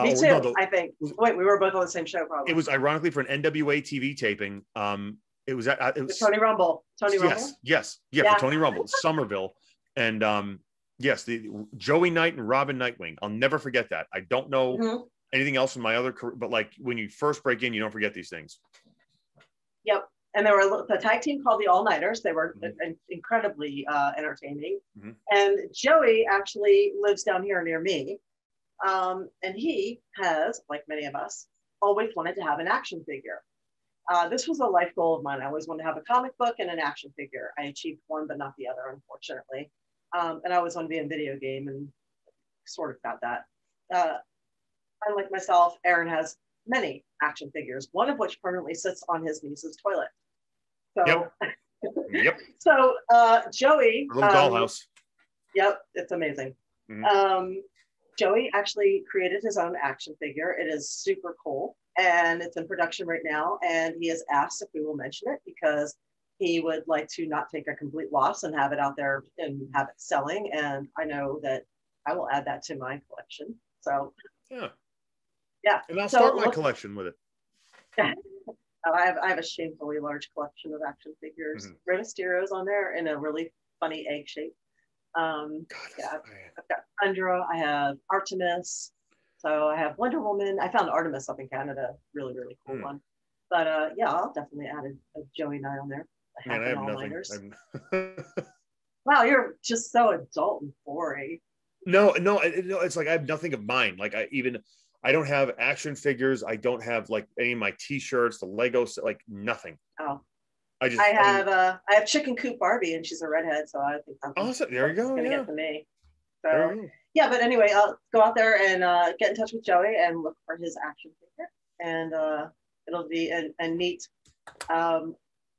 Me too. I think. Wait, we were both on the same show. Probably. It was ironically for an NWA TV taping. It was Tony Rumble. Rumble. Yes, for Tony Rumble, Somerville, and yes, the Joey Knight and Robin Nightwing. I'll never forget that. I don't know anything else in my other career, but like when you first break in, you don't forget these things. Yep. And there were the tag team called the All Nighters. They were incredibly entertaining. And Joey actually lives down here near me. And he has, like many of us, always wanted to have an action figure. This was a life goal of mine. I always wanted to have a comic book and an action figure. I achieved one, but not the other, unfortunately. And I always wanted to be in a video game and sort of got that. Unlike myself, Aaron has many action figures, one of which permanently sits on his niece's toilet. So, yep. So Joey, a little dollhouse. Yep, it's amazing. Joey actually created his own action figure. It is super cool, and it's in production right now. And he has asked if we will mention it because he would like to not take a complete loss and have it out there and have it selling. And I know that I will add that to my collection. So yeah. And I'll start my collection with it. I have a shamefully large collection of action figures. Rey Mysterio's on there in a really funny egg shape. I've got Thundra. I have Artemis. So I have Wonder Woman. I found Artemis up in Canada. Really, really cool one. But I'll definitely add a Joey Knight on there. Man, I have nothing. Wow, you're just so adult and boring. No, it's like I have nothing of mine. Like I don't have action figures. I don't have like any of my T-shirts, the Legos, like nothing. Oh, I have Chicken Coop Barbie, and she's a redhead, so I think awesome. There you go. Gonna get to me. So yeah, but anyway, I'll go out there and get in touch with Joey and look for his action figure, and it'll be a neat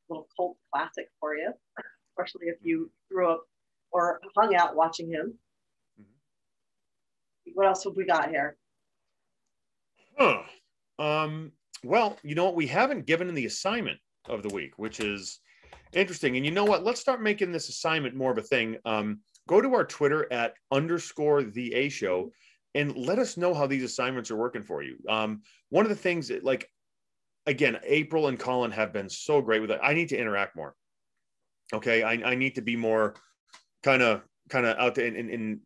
little cult classic for you, especially if you grew up or hung out watching him. What else have we got here? Well, you know what? We haven't given the assignment of the week, which is interesting. And you know what? Let's start making this assignment more of a thing. Go to our Twitter at _the A show and let us know how these assignments are working for you. One of the things that, like, again, April and Colin have been so great with it. I need to interact more. Okay. I need to be more kind of out there and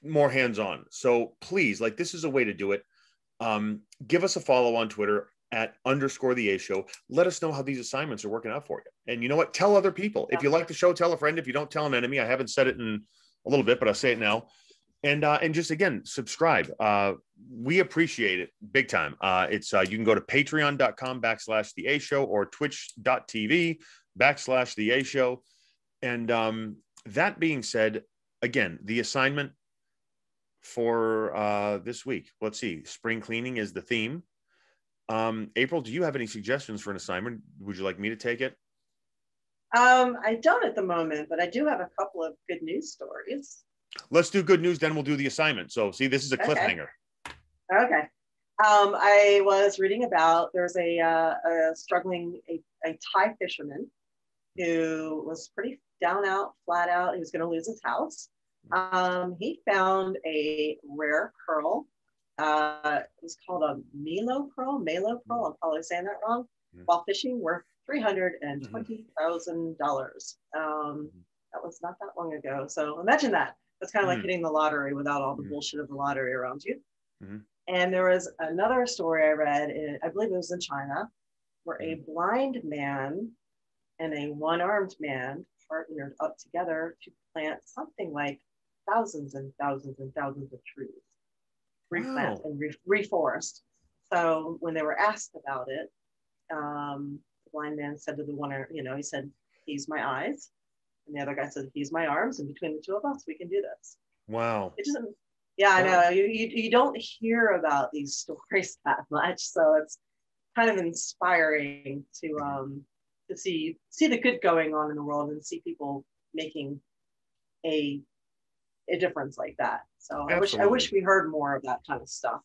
more hands-on. So please, like, this is a way to do it. Give us a follow on Twitter at _the A show. Let us know how these assignments are working out for you. And you know what? Tell other people. If you like the show, tell a friend. If you don't, tell an enemy. I haven't said it in a little bit, but I'll say it now. And just, again, subscribe. We appreciate it big time. It's you can go to patreon.com/the A show or twitch.tv/the A show. And that being said, again, the assignment for this week, let's see, spring cleaning is the theme. April, do you have any suggestions for an assignment? Would you like me to take it? I don't at the moment, but I do have a couple of good news stories. Let's do good news, then we'll do the assignment. So see, this is a cliffhanger. Okay. I was reading about there's a struggling a Thai fisherman who was pretty down out, flat out. He was going to lose his house. He found a rare pearl. It was called a Malo pearl. I'm probably saying that wrong. While fishing, worth $320,000. That was not that long ago. So imagine that. That's kind of like hitting the lottery without all the bullshit of the lottery around you. And there was another story I read, I believe it was in China, where a blind man and a one-armed man partnered up together to plant something like thousands and thousands and thousands of trees, replant and reforest. So when they were asked about it, the blind man said to the one, he said, "He's my eyes," and the other guy said, "He's my arms," and between the two of us, we can do this. Wow. It just, I know you don't hear about these stories that much, so it's kind of inspiring to see the good going on in the world and see people making a difference like that. So I wish we heard more of that kind of stuff.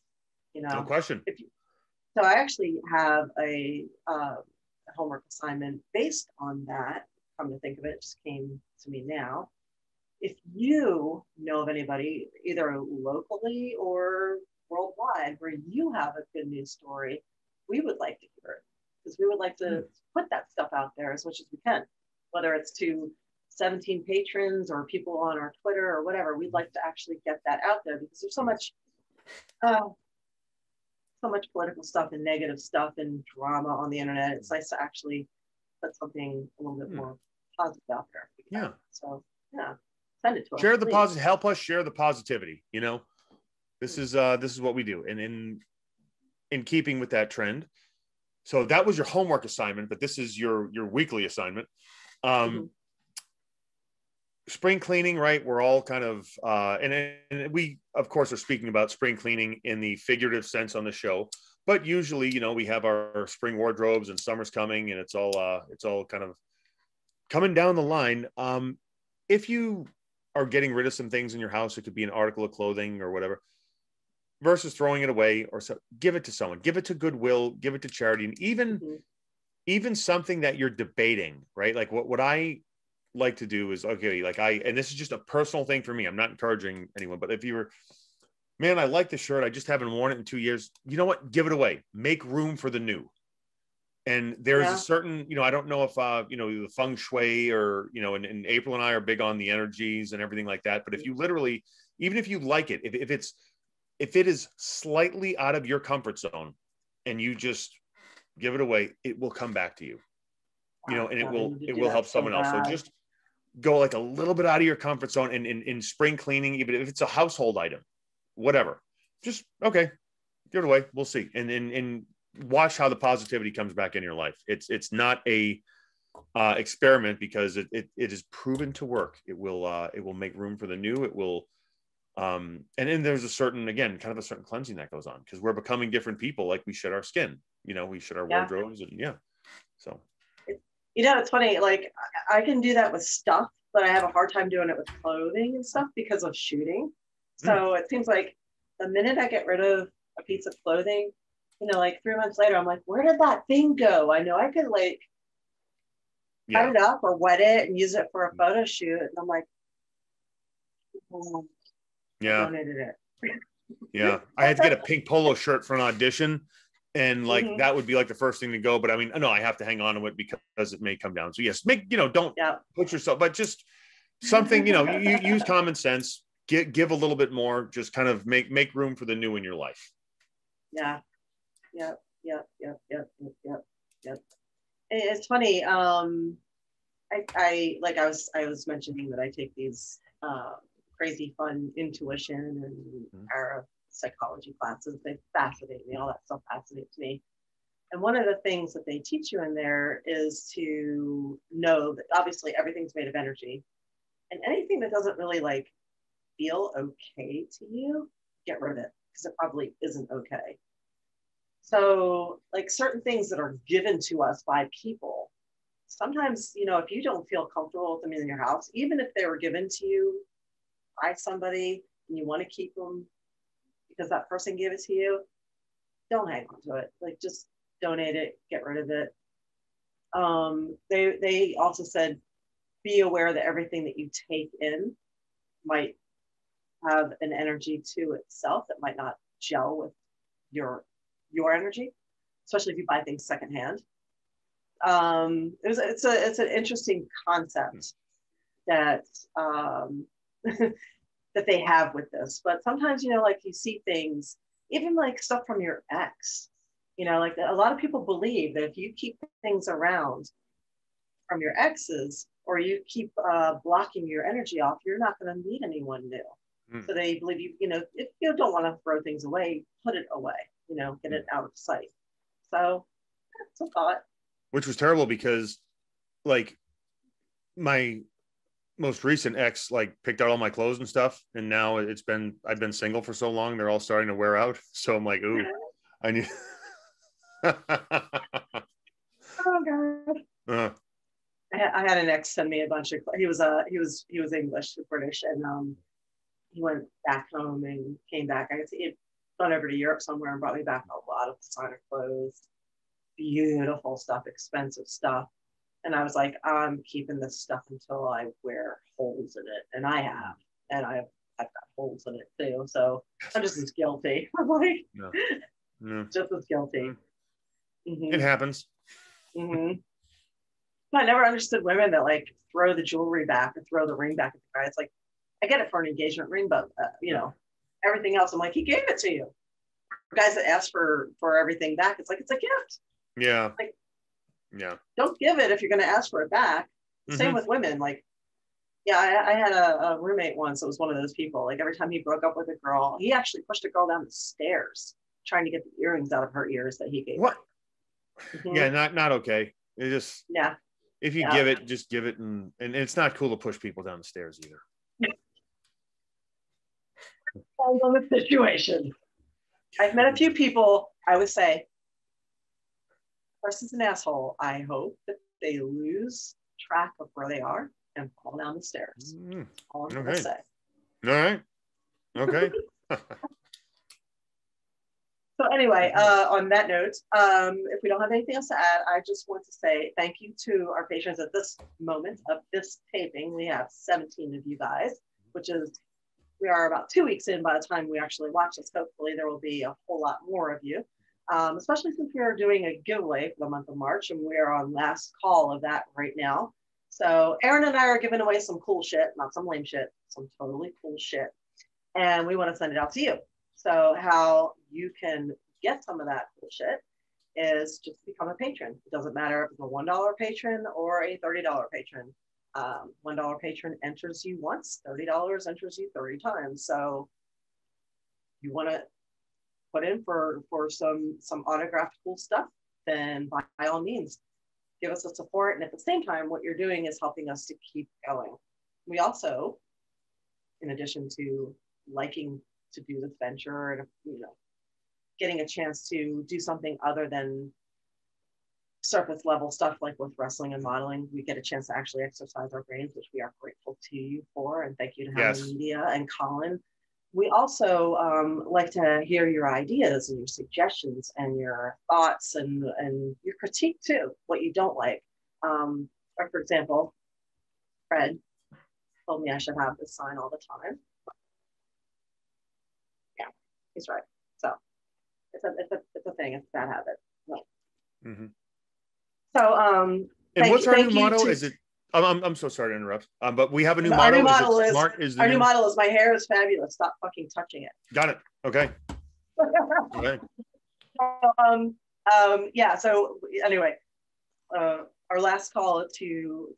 No question. So I actually have a homework assignment based on that. Come to think of it, it just came to me now. If you know of anybody, either locally or worldwide, where you have a good news story, we would like to hear it, because we would like to put that stuff out there as much as we can, whether it's to 17 patrons or people on our Twitter or whatever. We'd like to actually get that out there, because there's so much political stuff and negative stuff and drama on the internet. It's nice to actually put something a little bit more positive out there. Yeah. So send it to us. Share the positive. Help us share the positivity. This is what we do, and in keeping with that trend. So that was your homework assignment, but this is your weekly assignment. Spring cleaning, right? We're all kind of, and we, of course, are speaking about spring cleaning in the figurative sense on the show, but usually, we have our spring wardrobes and summer's coming, and it's all kind of coming down the line. If you are getting rid of some things in your house, it could be an article of clothing or whatever, versus throwing it away, or give it to someone, give it to Goodwill, give it to charity, and even something that you're debating, right? Like what I like to do is, and this is just a personal thing for me, I'm not encouraging anyone, but if you were, man, I like the shirt, I just haven't worn it in 2 years, you know what, give it away, make room for the new. And there's a certain, I don't know if the feng shui, or and April and I are big on the energies and everything like that, but if you literally, even if you like it, if it is slightly out of your comfort zone and you just give it away, it will come back to you, and it will help someone else. So just go like a little bit out of your comfort zone, and in spring cleaning, even if it's a household item, whatever, just, okay, give it away. We'll see. And watch how the positivity comes back in your life. It's not a experiment, because it is proven to work. It will make room for the new. It will, and then there's a certain cleansing that goes on, because we're becoming different people. Like we shed our skin, we shed our wardrobes, and so. It's funny, like I can do that with stuff, but I have a hard time doing it with clothing and stuff because of shooting. So it seems like the minute I get rid of a piece of clothing, like 3 months later, I'm like, where did that thing go? I know I could cut it up or wet it and use it for a photo shoot. And I'm like, I donated it. I had to get a pink polo shirt for an audition, and that would be like the first thing to go. But I mean, no, I have to hang on to it because it may come down. So yes, don't put yourself, but just something, you use common sense, give a little bit more, just kind of make room for the new in your life. Yeah. It's funny. I was mentioning that I take these crazy fun intuition and parapsychology classes. They fascinate me. All that stuff fascinates me. And one of the things that they teach you in there is to know that obviously everything's made of energy, and anything that doesn't really feel okay to you, get rid of it, because it probably isn't okay. So certain things that are given to us by people, sometimes, if you don't feel comfortable with them in your house, even if they were given to you buy somebody and you want to keep them because that person gave it to you, don't hang on to it. Like, just donate it, get rid of it. They also said, be aware that everything that you take in might have an energy to itself that might not gel with your energy, especially if you buy things secondhand. It's an interesting concept that that they have with this. But sometimes, you know, like you see things, even like stuff from your ex, you know, like a lot of people believe that if you keep things around from your exes, or you keep blocking your energy off, you're not going to meet anyone new. So they believe you know, if you don't want to throw things away, put it away, you know, get it out of sight. So it's a thought. Which was terrible because, like, my most recent ex, like, picked out all my clothes and stuff, and now I've been single for so long, they're all starting to wear out. So I'm like, ooh, I need. Oh God. I had an ex send me a bunch of. He was English, British, and he went back home and came back. I guess he had gone over to Europe somewhere and brought me back a lot of designer clothes, beautiful stuff, expensive stuff. And I was like, I'm keeping this stuff until I wear holes in it, and I have, and I've got holes in it too. So I'm just as guilty. I'm like, just as guilty. Mm-hmm. It happens. Mm-hmm. I never understood women that like throw the jewelry back or throw the ring back at the guy. It's like, I get it for an engagement ring, but you know, everything else, I'm like, he gave it to you. Guys that ask for everything back, it's like, it's a gift. Yeah. Like, yeah. Don't give it if you're going to ask for it back. Same with women. Like, yeah, I had a roommate once that was one of those people. Like, every time he broke up with a girl, he actually pushed a girl down the stairs trying to get the earrings out of her ears that he gave what her. Mm-hmm. Yeah, not okay. It just, yeah, if you give it, just give it. And it's not cool to push people down the stairs either. Depends on the situation. I've met a few people, I would say, person's an asshole. I hope that they lose track of where they are and fall down the stairs. All I'm gonna say. All right. Okay. So anyway, on that note, if we don't have anything else to add, I just want to say thank you to our patrons at this moment of this taping. We have 17 of you guys, which is, we are about 2 weeks in by the time we actually watch this. Hopefully there will be a whole lot more of you, especially since we are doing a giveaway for the month of March, and we are on last call of that right now. So Aron and I are giving away some cool shit, not some lame shit, some totally cool shit. And we want to send it out to you. So how you can get some of that cool shit is just become a patron. It doesn't matter if it's a $1 patron or a $30 patron. $1 patron enters you once, $30 enters you 30 times. So you want to put in for some autographed cool stuff, then by all means, give us a support. And at the same time, what you're doing is helping us to keep going. We also, in addition to liking to do this venture and, you know, getting a chance to do something other than surface level stuff like with wrestling and modeling, we get a chance to actually exercise our brains, which we are grateful to you for, and thank you to Helen Media and Colin. We also like to hear your ideas and your suggestions and your thoughts and your critique too, what you don't like. Or for example, Fred told me I should have this sign all the time. Yeah, he's right. So it's a thing. It's a bad habit. No. Mm-hmm. So and what's our new motto? Is it? I'm so sorry to interrupt. But we have a new motto. Our new motto is "My hair is fabulous. Stop fucking touching it." Got it. Okay. Okay. Yeah. So anyway, our last call to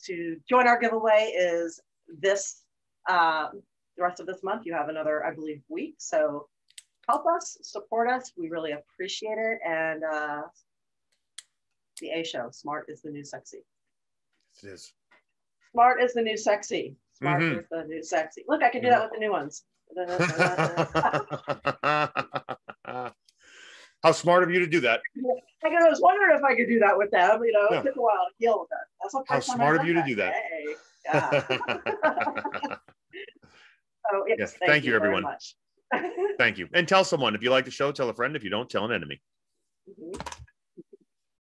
join our giveaway is this. The rest of this month, you have another, I believe, week. So help us, support us. We really appreciate it. And the A show, smart is the new sexy. It is. Smart is the new sexy. Smart is the new sexy. Look, I can do that with the new ones. How smart of you to do that. I was wondering if I could do that with them. You know, it took a while to deal with that. That's what how smart of you to do that. Hey, yeah. Oh, yes. Yes. Thank You, very everyone. much. Thank you. And tell someone. If you like the show, tell a friend. If you don't, tell an enemy. Mhm.